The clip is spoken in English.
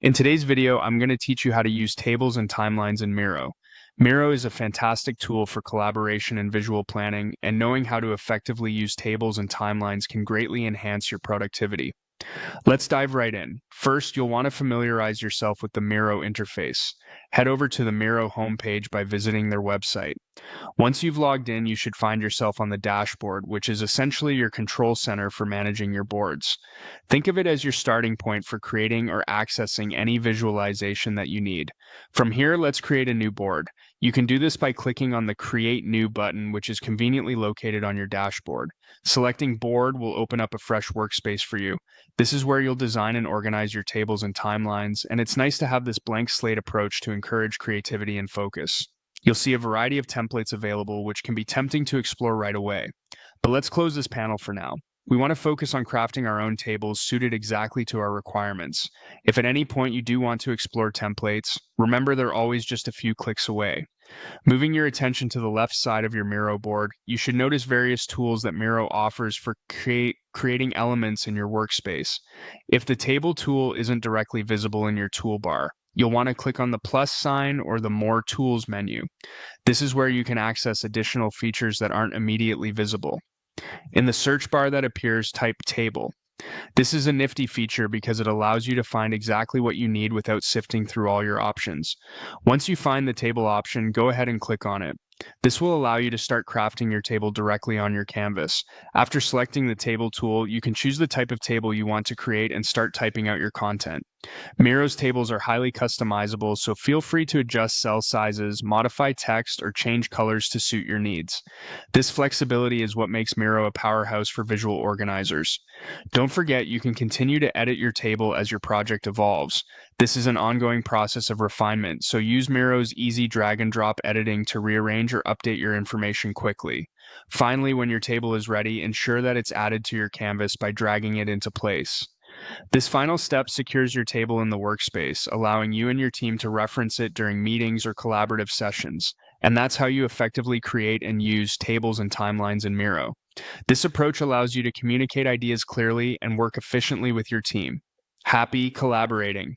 In today's video, I'm going to teach you how to use tables and timelines in Miro. Miro is a fantastic tool for collaboration and visual planning, and knowing how to effectively use tables and timelines can greatly enhance your productivity. Let's dive right in. First, you'll want to familiarize yourself with the Miro interface. Head over to the Miro homepage by visiting their website. Once you've logged in, you should find yourself on the dashboard, which is essentially your control center for managing your boards. Think of it as your starting point for creating or accessing any visualization that you need. From here, let's create a new board. You can do this by clicking on the Create New button, which is conveniently located on your dashboard. Selecting Board will open up a fresh workspace for you. This is where you'll design and organize your tables and timelines, and it's nice to have this blank slate approach to encourage creativity and focus. You'll see a variety of templates available, which can be tempting to explore right away. But let's close this panel for now. We want to focus on crafting our own tables suited exactly to our requirements. If at any point you do want to explore templates, remember they're always just a few clicks away. Moving your attention to the left side of your Miro board, you should notice various tools that Miro offers for creating elements in your workspace. If the table tool isn't directly visible in your toolbar, you'll want to click on the plus sign or the More Tools menu. This is where you can access additional features that aren't immediately visible. In the search bar that appears, type Table. This is a nifty feature because it allows you to find exactly what you need without sifting through all your options. Once you find the table option, go ahead and click on it. This will allow you to start crafting your table directly on your canvas. After selecting the table tool, you can choose the type of table you want to create and start typing out your content. Miro's tables are highly customizable, so feel free to adjust cell sizes, modify text, or change colors to suit your needs. This flexibility is what makes Miro a powerhouse for visual organizers. Don't forget, you can continue to edit your table as your project evolves. This is an ongoing process of refinement, so use Miro's easy drag and drop editing to rearrange or update your information quickly. Finally, when your table is ready, ensure that it's added to your canvas by dragging it into place. This final step secures your table in the workspace, allowing you and your team to reference it during meetings or collaborative sessions. And that's how you effectively create and use tables and timelines in Miro. This approach allows you to communicate ideas clearly and work efficiently with your team. Happy collaborating!